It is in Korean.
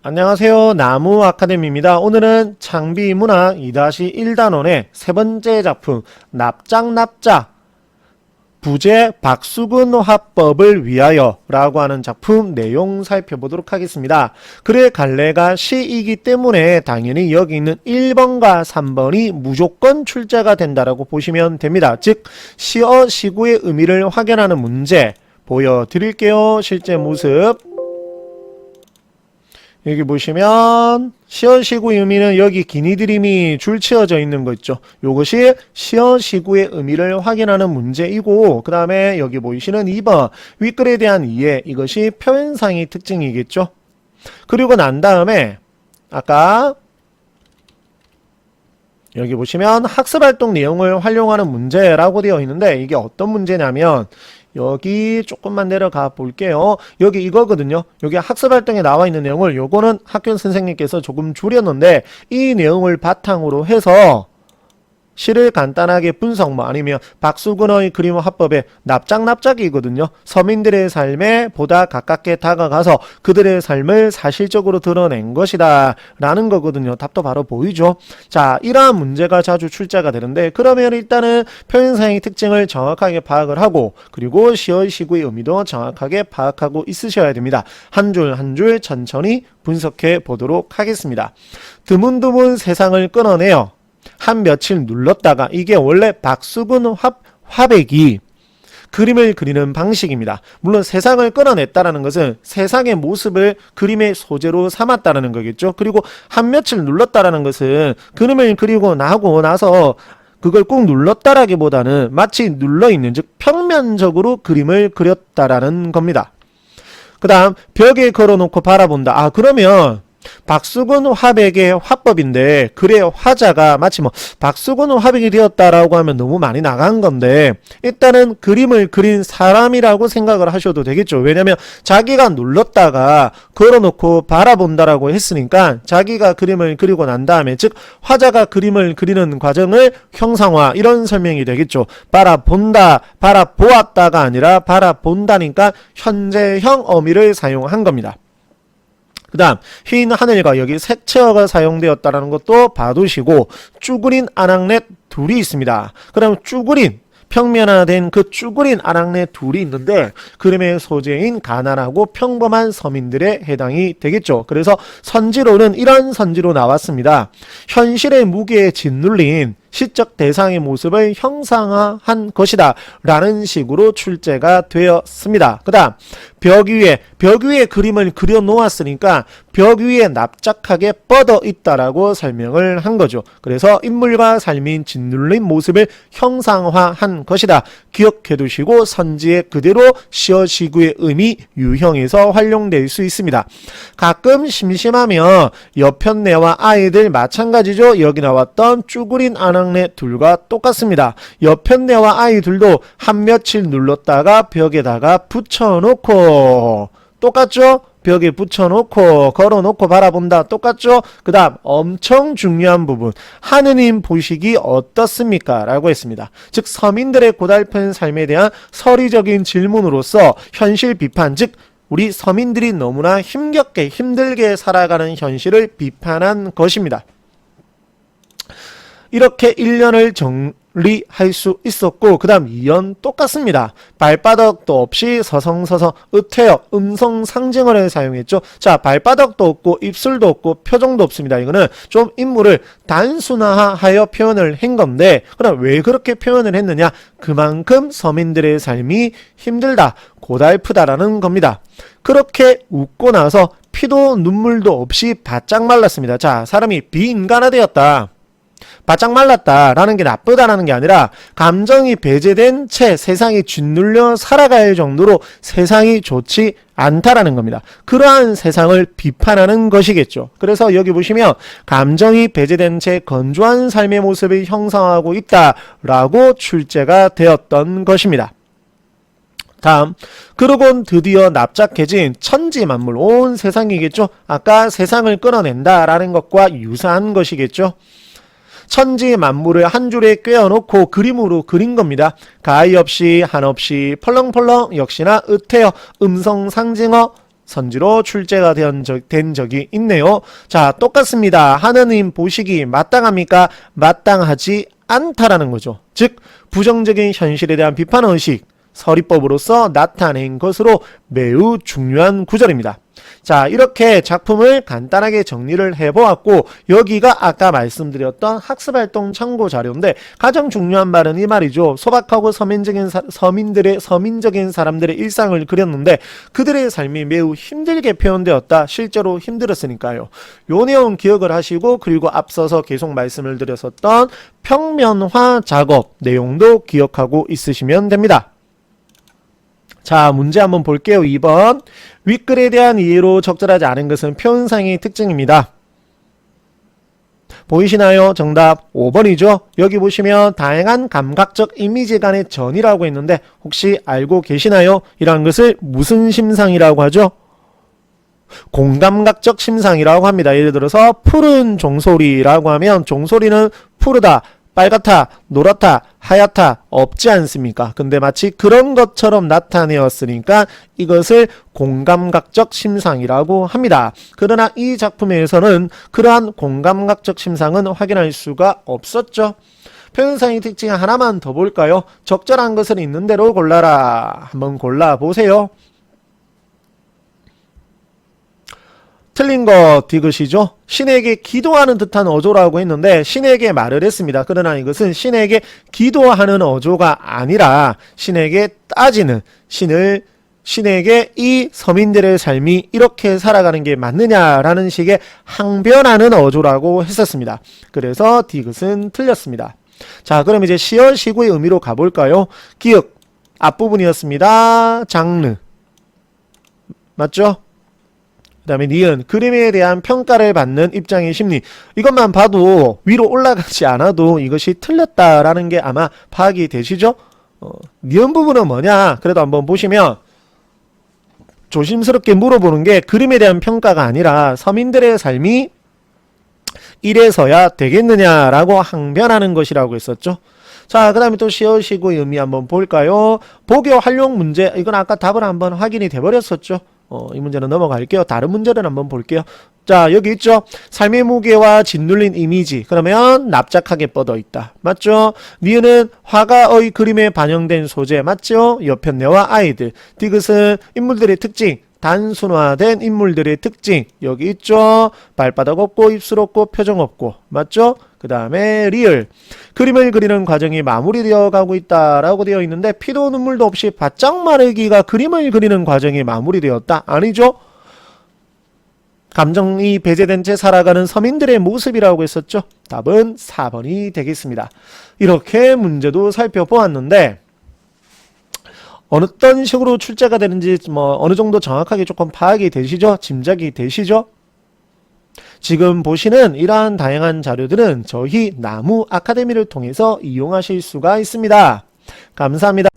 안녕하세요. 나무 아카데미입니다. 오늘은 창비 문학 2-1단원의 세 번째 작품 납작납작 부제 박수근 화법을 위하여 라고 하는 작품 내용 살펴보도록 하겠습니다. 글의 갈래가 시이기 때문에 당연히 여기 있는 1번과 3번이 무조건 출제가 된다라고 보시면 됩니다. 즉 시어 시구의 의미를 확인하는 문제 보여드릴게요. 실제 모습 여기 보시면 시어시구의 의미는 여기 기니드림이 줄치어져 있는 거 있죠. 요것이 시어시구의 의미를 확인하는 문제이고, 그 다음에 여기 보이시는 2번 윗글에 대한 이해, 이것이 표현상의 특징이겠죠. 그리고 난 다음에 아까 여기 보시면 학습활동 내용을 활용하는 문제라고 되어 있는데, 이게 어떤 문제냐면 여기 조금만 내려가 볼게요. 여기 이거거든요. 여기 학습활동에 나와 있는 내용을 요거는 학교 선생님께서 조금 줄였는데, 이 내용을 바탕으로 해서 시를 간단하게 분석 아니면 박수근의 그림 화법의 납작납작이거든요. 서민들의 삶에 보다 가깝게 다가가서 그들의 삶을 사실적으로 드러낸 것이다 라는 거거든요. 답도 바로 보이죠. 자, 이러한 문제가 자주 출제가 되는데, 그러면 일단은 표현상의 특징을 정확하게 파악을 하고, 그리고 시어시구의 의미도 정확하게 파악하고 있으셔야 됩니다. 한 줄 한 줄 천천히 분석해 보도록 하겠습니다. 드문드문 세상을 끊어내요. 한 며칠 눌렀다가, 이게 원래 박수근 화백이 그림을 그리는 방식입니다. 물론 세상을 끌어냈다라는 것은 세상의 모습을 그림의 소재로 삼았다라는 거겠죠. 그리고 한 며칠 눌렀다라는 것은 그림을 그리고 나고 나서 그걸 꼭 눌렀다라기보다는 마치 눌러있는, 즉 평면적으로 그림을 그렸다라는 겁니다. 그 다음 벽에 걸어놓고 바라본다. 그러면 박수근 화백의 화법인데 글의 화자가 마치 박수근 화백이 되었다라고 하면 너무 많이 나간 건데, 일단은 그림을 그린 사람이라고 생각을 하셔도 되겠죠. 왜냐면 자기가 눌렀다가 걸어놓고 바라본다라고 했으니까 자기가 그림을 그리고 난 다음에, 즉 화자가 그림을 그리는 과정을 형상화, 이런 설명이 되겠죠. 바라본다, 바라보았다가 아니라 바라본다니까 현재형 어미를 사용한 겁니다. 그 다음 흰 하늘과 여기 색채어가 사용되었다는 것도 봐두시고, 쭈그린 아낙네 둘이 있습니다. 그럼 쭈그린, 평면화된 그 쭈그린 아낙네 둘이 있는데 그림의 소재인 가난하고 평범한 서민들에 해당이 되겠죠. 그래서 선지로는 이런 선지로 나왔습니다. 현실의 무게에 짓눌린 시적 대상의 모습을 형상화한 것이다 라는 식으로 출제가 되었습니다. 그 다음 벽 위에 그림을 그려 놓았으니까 벽 위에 납작하게 뻗어 있다라고 설명을 한 거죠. 그래서 인물과 삶인 짓눌린 모습을 형상화한 것이다. 기억해 두시고 선지에 그대로 시어시구의 의미 유형에서 활용될 수 있습니다. 가끔 심심하면 여편네와 아이들 마찬가지죠. 여기 나왔던 쭈그린 아낙네 둘과 똑같습니다. 여편네와 아이들도 한 며칠 눌렀다가 벽에다가 붙여놓고, 똑같죠? 벽에 붙여놓고 걸어놓고 바라본다, 똑같죠? 그 다음 엄청 중요한 부분, 하느님 보시기 어떻습니까? 라고 했습니다. 즉 서민들의 고달픈 삶에 대한 서리적인 질문으로서 현실 비판, 즉 우리 서민들이 너무나 힘들게 살아가는 현실을 비판한 것입니다. 이렇게 1년을 정리할 수 있었고, 그 다음 2연 똑같습니다. 발바닥도 없이 서성서성 의태어, 음성 상징어를 사용했죠. 자, 발바닥도 없고 입술도 없고 표정도 없습니다. 이거는 좀 인물을 단순화하여 표현을 한 건데, 그럼 왜 그렇게 표현을 했느냐? 그만큼 서민들의 삶이 힘들다, 고달프다라는 겁니다. 그렇게 웃고 나서 피도 눈물도 없이 바짝 말랐습니다. 자, 사람이 비인간화되었다, 바짝 말랐다라는 게 나쁘다라는 게 아니라 감정이 배제된 채 세상이 짓눌려 살아갈 정도로 세상이 좋지 않다라는 겁니다. 그러한 세상을 비판하는 것이겠죠. 그래서 여기 보시면 감정이 배제된 채 건조한 삶의 모습을 형성하고 있다라고 출제가 되었던 것입니다. 다음, 그러곤 드디어 납작해진 천지만물, 온 세상이겠죠. 아까 세상을 끌어낸다라는 것과 유사한 것이겠죠. 천지 만물을 한 줄에 꿰어놓고 그림으로 그린 겁니다. 가히 없이 한없이 펄렁펄렁, 역시나 의태어, 음성 상징어, 선지로 출제가 된 적이 있네요. 자, 똑같습니다. 하느님 보시기 마땅합니까? 마땅하지 않다라는 거죠. 즉 부정적인 현실에 대한 비판의식, 서리법으로서 나타낸 것으로 매우 중요한 구절입니다. 자, 이렇게 작품을 간단하게 정리를 해보았고, 여기가 아까 말씀드렸던 학습활동 참고 자료인데 가장 중요한 말은 이 말이죠. 소박하고 서민적인 사람들의 일상을 그렸는데 그들의 삶이 매우 힘들게 표현되었다. 실제로 힘들었으니까요. 요 내용 기억을 하시고, 그리고 앞서서 계속 말씀을 드렸었던 평면화 작업 내용도 기억하고 있으시면 됩니다. 자, 문제 한번 볼게요. 2번. 윗글에 대한 이해로 적절하지 않은 것은 표현상의 특징입니다. 보이시나요? 정답 5번이죠. 여기 보시면 다양한 감각적 이미지 간의 전이라고 했는데 혹시 알고 계시나요? 이런 것을 무슨 심상이라고 하죠? 공감각적 심상이라고 합니다. 예를 들어서 푸른 종소리라고 하면 종소리는 푸르다, 빨갛다, 노랗다, 하얗다 없지 않습니까? 근데 마치 그런 것처럼 나타내었으니까 이것을 공감각적 심상이라고 합니다. 그러나 이 작품에서는 그러한 공감각적 심상은 확인할 수가 없었죠. 표현상의 특징 하나만 더 볼까요? 적절한 것을 있는 대로 골라라. 한번 골라보세요. 틀린 거 디귿이죠. 신에게 기도하는 듯한 어조라고 했는데 신에게 말을 했습니다. 그러나 이것은 신에게 기도하는 어조가 아니라 신에게 따지는, 신에게 이 서민들의 삶이 이렇게 살아가는 게 맞느냐라는 식의 항변하는 어조라고 했었습니다. 그래서 디귿은 틀렸습니다. 자, 그럼 이제 시어 시구의 의미로 가볼까요? 기역 앞부분이었습니다. 장르 맞죠? 그 다음에 니은 그림에 대한 평가를 받는 입장의 심리. 이것만 봐도 위로 올라가지 않아도 이것이 틀렸다라는 게 아마 파악이 되시죠? 니은 부분은 뭐냐? 그래도 한번 보시면 조심스럽게 물어보는 게 그림에 대한 평가가 아니라 서민들의 삶이 이래서야 되겠느냐라고 항변하는 것이라고 했었죠. 자, 그 다음에 또 시어시구의 의미 한번 볼까요? 복요 활용 문제. 이건 아까 답을 한번 확인이 돼버렸었죠. 이 문제는 넘어갈게요. 다른 문제를 한번 볼게요. 자, 여기 있죠. 삶의 무게와 짓눌린 이미지. 그러면 납작하게 뻗어 있다. 맞죠? 니은은 화가의 그림에 반영된 소재. 맞죠? 여편네와 아이들. 디귿은 인물들의 특징. 단순화된 인물들의 특징. 여기 있죠. 발바닥 없고 입술 없고 표정 없고. 맞죠? 그 다음에 리을. 그림을 그리는 과정이 마무리되어 가고 있다라고 되어 있는데 피도 눈물도 없이 바짝 마르기가 그림을 그리는 과정이 마무리되었다. 아니죠? 감정이 배제된 채 살아가는 서민들의 모습이라고 했었죠. 답은 4번이 되겠습니다. 이렇게 문제도 살펴보았는데 어떤 식으로 출제가 되는지 어느 정도 정확하게 조금 파악이 되시죠? 짐작이 되시죠? 지금 보시는 이러한 다양한 자료들은 저희 나무 아카데미를 통해서 이용하실 수가 있습니다. 감사합니다.